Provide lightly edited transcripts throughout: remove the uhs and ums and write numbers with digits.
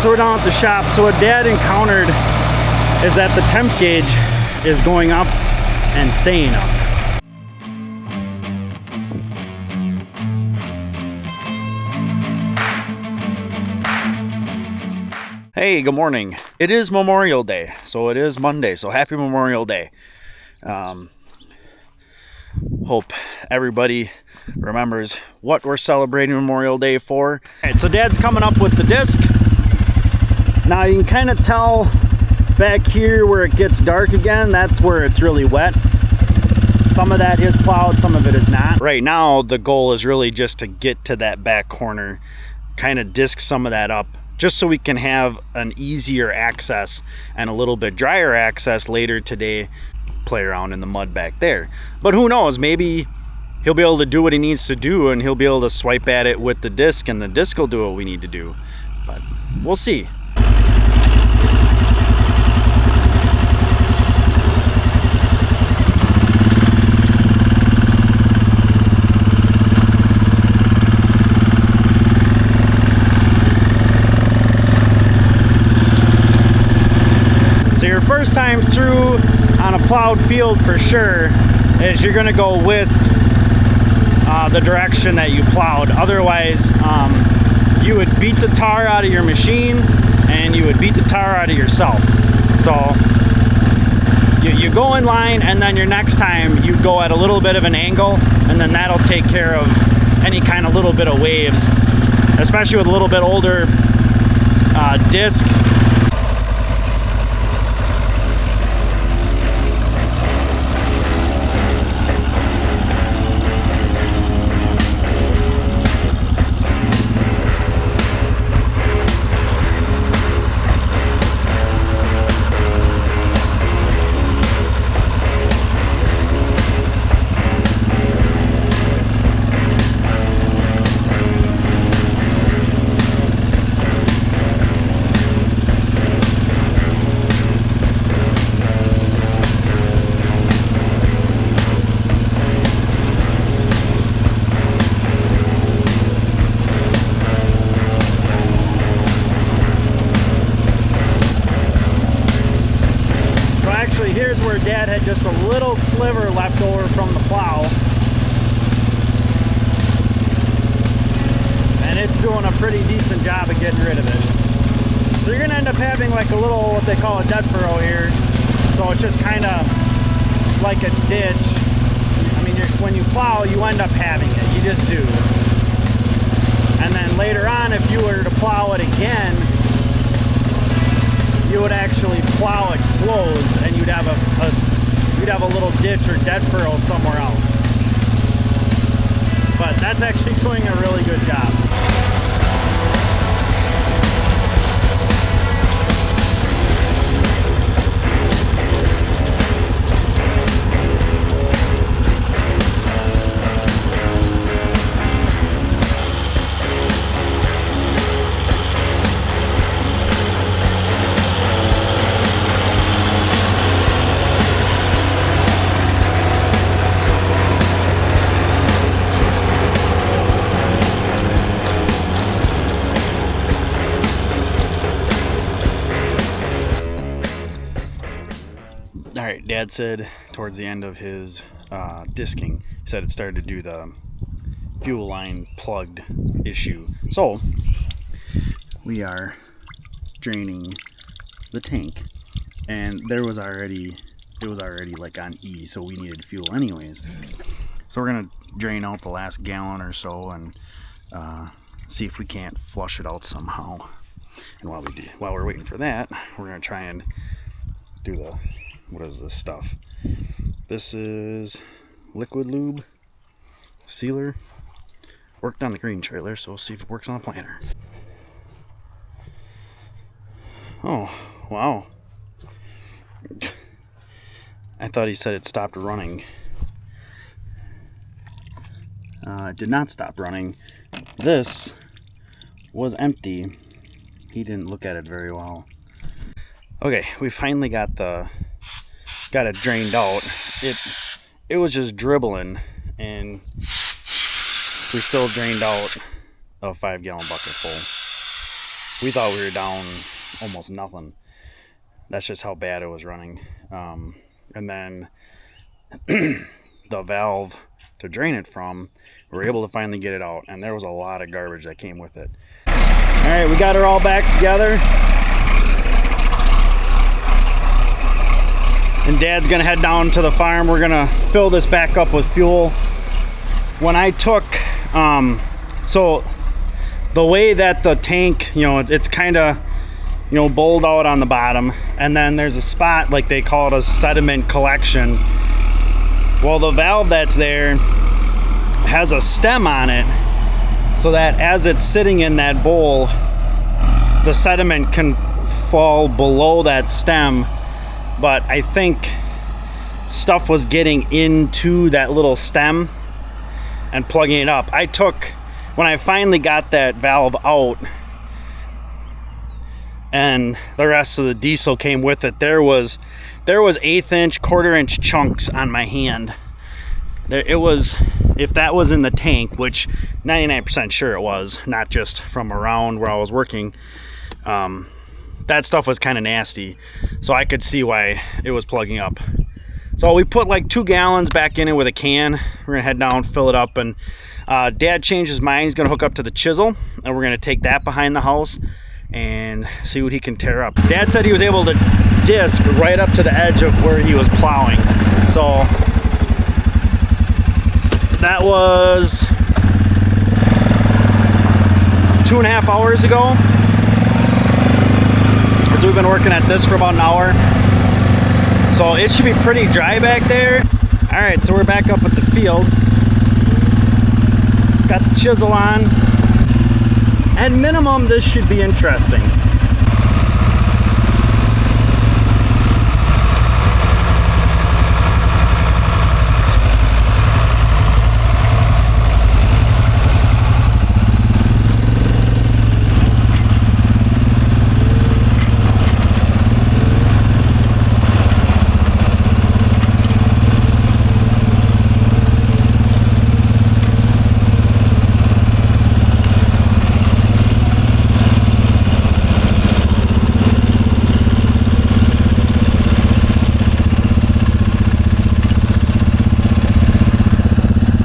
So we're down at the shop. So what Dad encountered is that the temp gauge is going up and staying up. Hey, good morning. It is Memorial Day, so it is Monday, so happy Memorial Day. Hope everybody remembers what we're celebrating Memorial Day for. All right, so Dad's coming up with the disc. Now you can kind of tell back here where it gets dark again, that's where it's really wet. Some of that is plowed, some of it is not. Right now, the goal is really just to get to that back corner, kind of disc some of that up, just so we can have an easier access and a little bit drier access later today, play around in the mud back there. But who knows, maybe he'll be able to do what he needs to do and he'll be able to swipe at it with the disc and the disc will do what we need to do. But we'll see. First time through on a plowed field for sure is you're gonna go with the direction that you plowed. Otherwise, you would beat the tar out of your machine and you would beat the tar out of yourself. So you go in line, and then your next time you go at a little bit of an angle, and then that'll take care of any kind of little bit of waves, especially with a little bit older disc. Here's where Dad had just a little sliver left over from the plow. And it's doing a pretty decent job of getting rid of it. So you're gonna end up having like a little, what they call a dead furrow here. So it's just kind of like a ditch. I mean, when you plow, you end up having it, you just do. And then later on, if you were to plow it again, you would actually plow it closed, and you'd have a little ditch or dead furrow somewhere else. But that's actually doing a really good job. Alright, Dad said towards the end of his disking, he said it started to do the fuel line plugged issue. So, we are draining the tank, and it was already like on E, so we needed fuel anyways. So we're gonna drain out the last gallon or so and see if we can't flush it out somehow. And while we're waiting for that, we're gonna try and do the, what is this stuff? This is liquid lube sealer. Worked on the green trailer, so we'll see if it works on the planter. Oh, wow. I thought he said it stopped running. It did not stop running. This was empty. He didn't look at it very well. Okay, we finally got it drained out. It was just dribbling, and we still drained out a 5-gallon bucket full. We thought we were down almost nothing. That's just how bad it was running. And then the valve to drain it from, we were able to finally get it out, and there was a lot of garbage that came with it. All right, we got her all back together. And Dad's gonna head down to the farm. We're gonna fill this back up with fuel. When I took, so the way that the tank, it's kind of, bowled out on the bottom, and then there's a spot, like they call it a sediment collection. Well, the valve that's there has a stem on it, so that as it's sitting in that bowl, the sediment can fall below that stem. But I think stuff was getting into that little stem and plugging it up. When I finally got that valve out and the rest of the diesel came with it, there was 1/8 inch, 1/4 inch chunks on my hand. If that was in the tank, which 99% sure it was, not just from around where I was working, that stuff was kind of nasty. So I could see why it was plugging up. So we put like 2 gallons back in it with a can. We're gonna head down, fill it up, and Dad changed his mind. He's gonna hook up to the chisel, and we're gonna take that behind the house and see what he can tear up. Dad said he was able to disc right up to the edge of where he was plowing. So that was 2.5 hours ago. So we've been working at this for about an hour. So it should be pretty dry back there. All right, so we're back up at the field. Got the chisel on. At minimum, this should be interesting.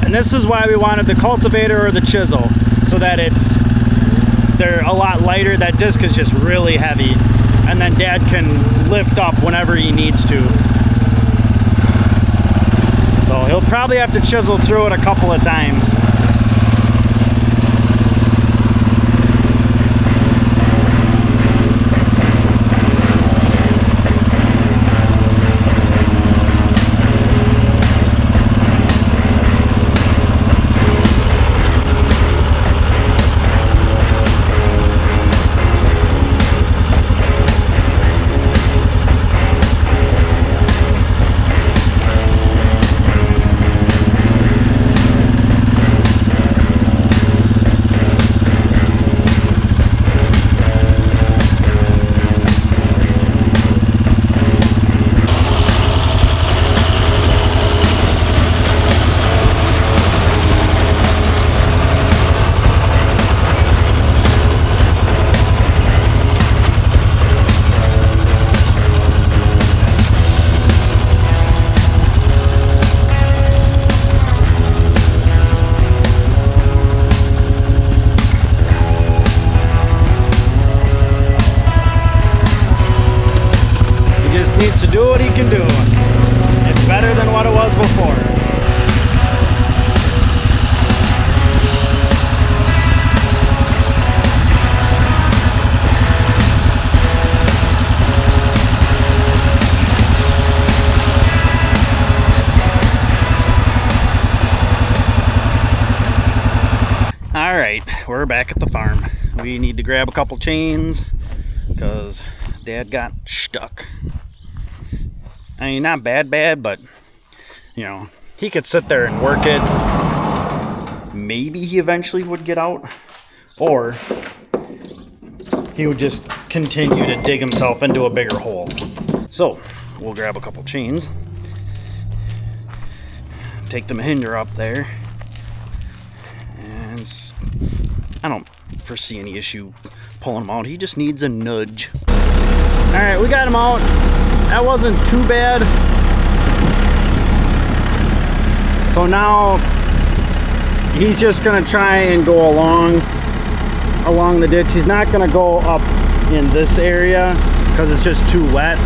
And this is why we wanted the cultivator or the chisel, so that they're a lot lighter. That disc is just really heavy, and then Dad can lift up whenever he needs to. So he'll probably have to chisel through it a couple of times. Needs to do what he can do. It's better than what it was before. All right, we're back at the farm. We need to grab a couple chains because Dad got stuck. I mean, not bad, but, he could sit there and work it. Maybe he eventually would get out, or he would just continue to dig himself into a bigger hole. So, we'll grab a couple chains, take the hinder up there, and I don't foresee any issue pulling him out. He just needs a nudge. All right, we got him out. That wasn't too bad. So now he's just gonna try and go along the ditch. He's not gonna go up in this area because it's just too wet.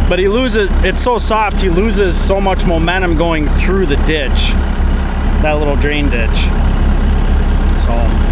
But he loses, it's so soft, he loses so much momentum going through the ditch, that little drain ditch. So.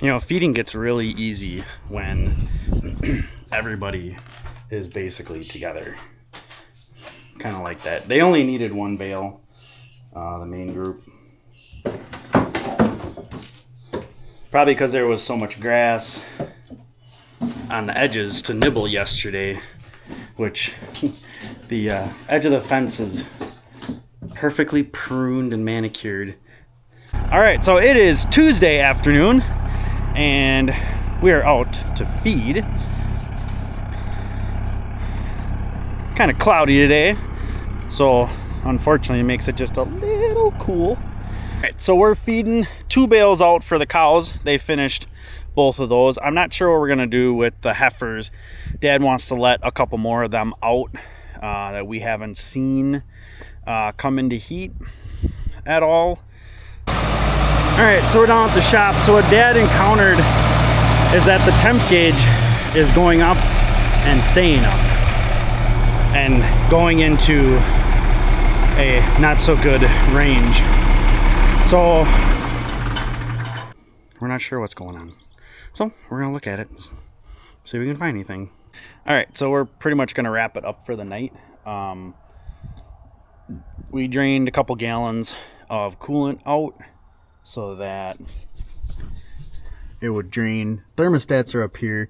You know, feeding gets really easy when everybody is basically together. Kind of like that. They only needed one bale, the main group. Probably because there was so much grass on the edges to nibble yesterday, which the edge of the fence is perfectly pruned and manicured. All right, so it is Tuesday afternoon. And we are out to feed. Kind of cloudy today, so unfortunately it makes it just a little cool. All right, so we're feeding 2 bales out for the cows. They finished both of those. I'm not sure what we're gonna do with the heifers. Dad wants to let a couple more of them out that we haven't seen come into heat at all. All right, so we're down at the shop. So what Dad encountered is that the temp gauge is going up and staying up and going into a not so good range. So we're not sure what's going on. So we're gonna look at it, see if we can find anything. All right, so we're pretty much gonna wrap it up for the night. We drained a couple gallons of coolant out so that it would drain. Thermostats are up here,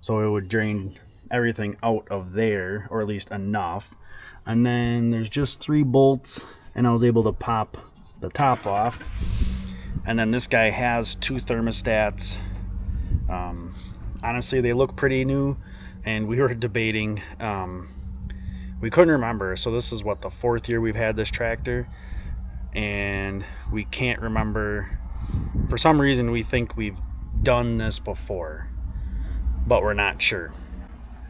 so it would drain everything out of there, or at least enough. And then there's just 3 bolts, and I was able to pop the top off. And then this guy has 2 thermostats. Honestly, they look pretty new, and we were debating, we couldn't remember. So this is what, the 4th year we've had this tractor, and we can't remember. For some reason we think we've done this before, but we're not sure.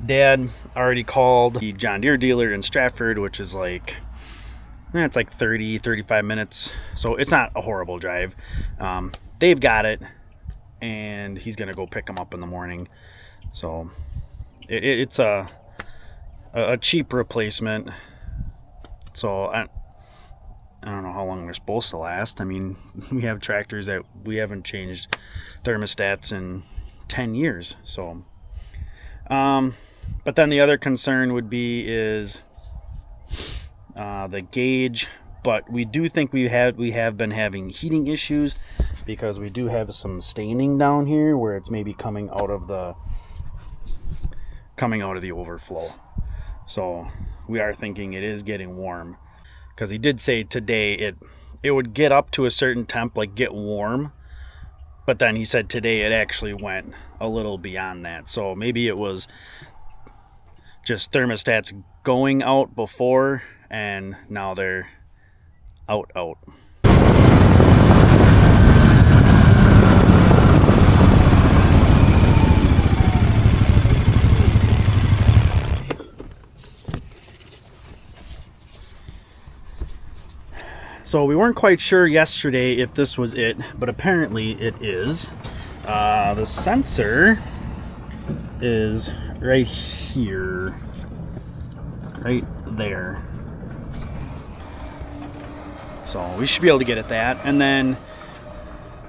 Dad already called the John Deere dealer in Stratford, which is like, it's like 30-35 minutes, so it's not a horrible drive. They've got it, and he's gonna go pick them up in the morning. So it's a cheap replacement. So I don't know how long they're supposed to last. I mean, we have tractors that we haven't changed thermostats in 10 years. So, but then the other concern would be is the gauge. But we do think we have been having heating issues, because we do have some staining down here where it's maybe coming out of the overflow. So we are thinking it is getting warm, because he did say today it would get up to a certain temp, like get warm, but then he said today it actually went a little beyond that. So maybe it was just thermostats going out before, and now they're out. So we weren't quite sure yesterday if this was it, but apparently it is. The sensor is right here, right there. So we should be able to get at that. And then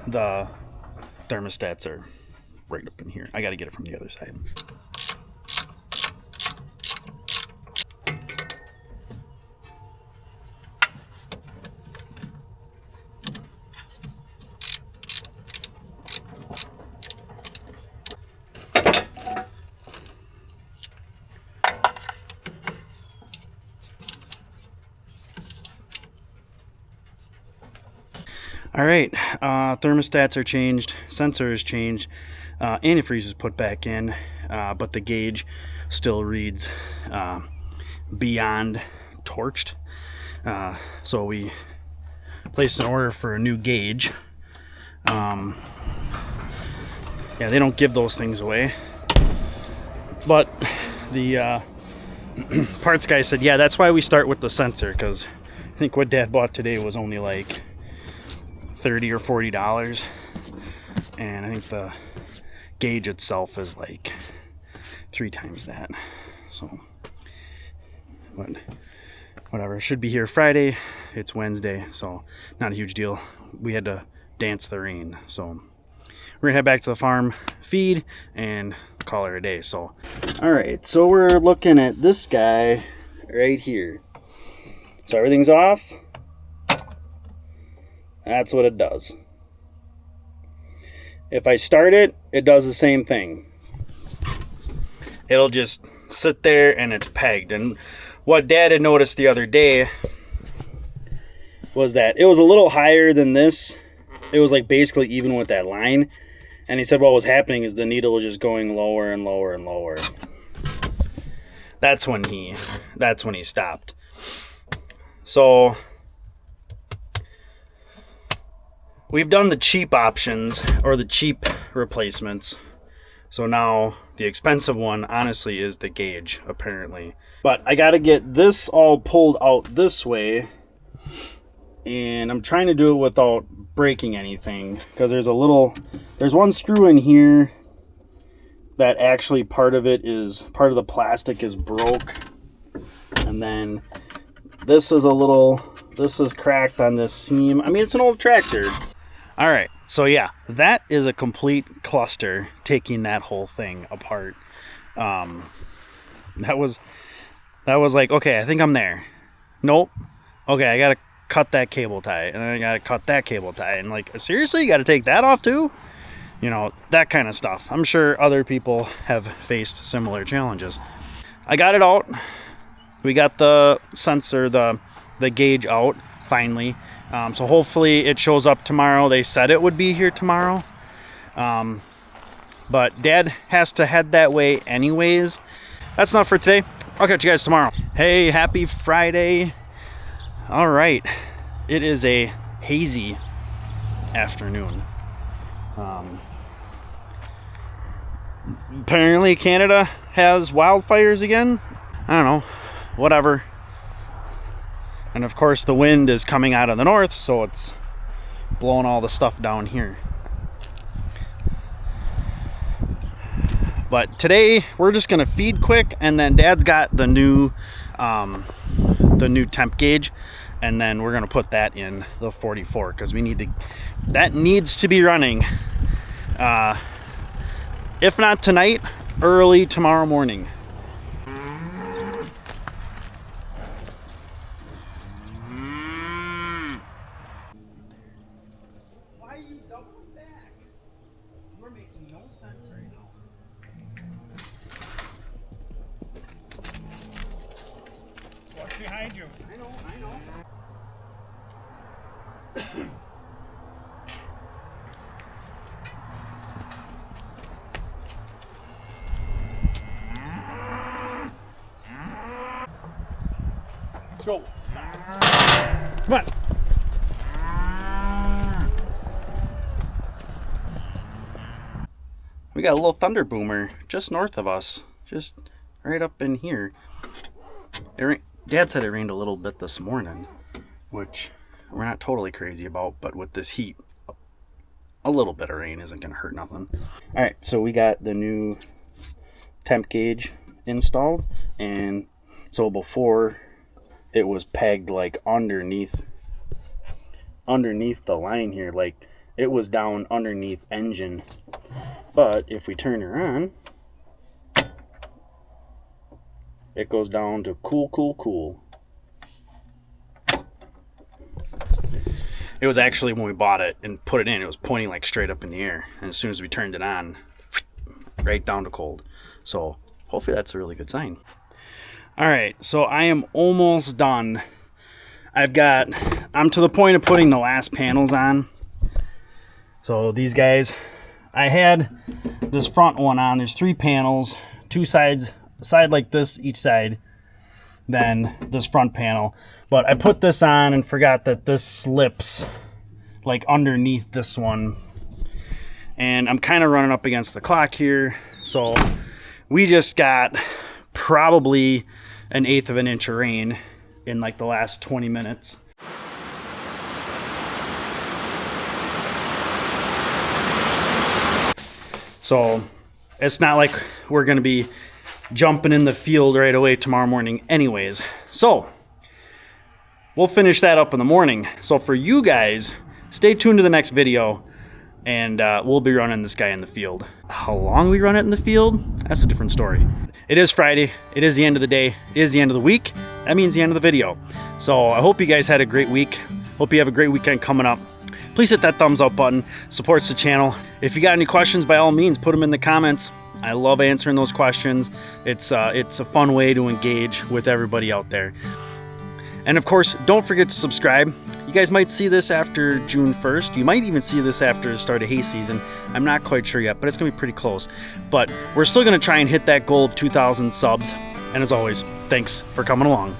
the thermostats are right up in here. I got to get it from the other side. All right, thermostats are changed, sensor is changed, antifreeze is put back in, but the gauge still reads beyond torched. So we placed an order for a new gauge. Yeah, they don't give those things away. But the parts guy said, yeah, that's why we start with the sensor, because I think what Dad bought today was only like $30 or $40, and I think the gauge itself is like 3 times that. So, but whatever, it should be here Friday. It's Wednesday, so not a huge deal. We had to dance the rain, so we're gonna head back to the farm, feed, and call her a day. So, all right, so we're looking at this guy right here. So everything's off. That's what it does. If I start it, it does the same thing. It'll just sit there and it's pegged. And what Dad had noticed the other day was that it was a little higher than this. It was like basically even with that line. And he said what was happening is the needle was just going lower and lower and lower. That's when he stopped. So we've done the cheap options, or the cheap replacements. So now the expensive one, honestly, is the gauge, apparently. But I got to get this all pulled out this way. And I'm trying to do it without breaking anything, because there's one screw in here that actually part of the plastic is broke. And then this is cracked on this seam. I mean, it's an old tractor. All right, so yeah, that is a complete cluster, taking that whole thing apart. That was like, okay, I think I'm there. Nope. Okay, I gotta cut that cable tie, and then I gotta cut that cable tie, and like, seriously, you gotta take that off too? You know, that kind of stuff. I'm sure other people have faced similar challenges. I got it out. We got the sensor, the gauge out finally. So hopefully it shows up tomorrow. They said it would be here tomorrow. But Dad has to head that way anyways. That's enough for today. I'll catch you guys tomorrow. Hey, happy Friday. All right. It is a hazy afternoon. Apparently Canada has wildfires again. I don't know. Whatever. And of course the wind is coming out of the north, so it's blowing all the stuff down here. But today we're just gonna feed quick, and then Dad's got the new temp gauge, and then we're gonna put that in the 44, because that needs to be running. If not tonight, early tomorrow morning. Behind you. I know. Let's go. Come on. We got a little thunder boomer just north of us, just right up in here. Dad said it rained a little bit this morning, which we're not totally crazy about, but with this heat, a little bit of rain isn't going to hurt nothing. All right, so we got the new temp gauge installed, and so before it was pegged like underneath the line here, like it was down underneath engine. But if we turn her on, it goes down to cool. It was actually, when we bought it and put it in, it was pointing like straight up in the air. And as soon as we turned it on, right down to cold. So hopefully that's a really good sign. All right, so I am almost done. I'm to the point of putting the last panels on. So these guys, I had this front one on. There's 3 panels, 2 sides, a side like this each side, then this front panel. But I put this on and forgot that this slips like underneath this one. And I'm kind of running up against the clock here. So we just got probably 1/8 of an inch of rain in like the last 20 minutes. So it's not like we're going to be jumping in the field right away tomorrow morning anyways. So we'll finish that up in the morning. So for you guys, stay tuned to the next video, and we'll be running this guy in the field. How long we run it in the field, that's a different story. It is Friday. It is the end of the day. It is the end of the week. That means the end of the video. So I hope you guys had a great week. Hope you have a great weekend coming up. Please hit that thumbs up button. Supports the channel. If you got any questions, by all means, put them in the comments. I love answering those questions. It's a fun way to engage with everybody out there. And of course, don't forget to subscribe. You guys might see this after June 1st. You might even see this after the start of hay season. I'm not quite sure yet, but it's gonna be pretty close. But we're still gonna try and hit that goal of 2,000 subs. And as always, thanks for coming along.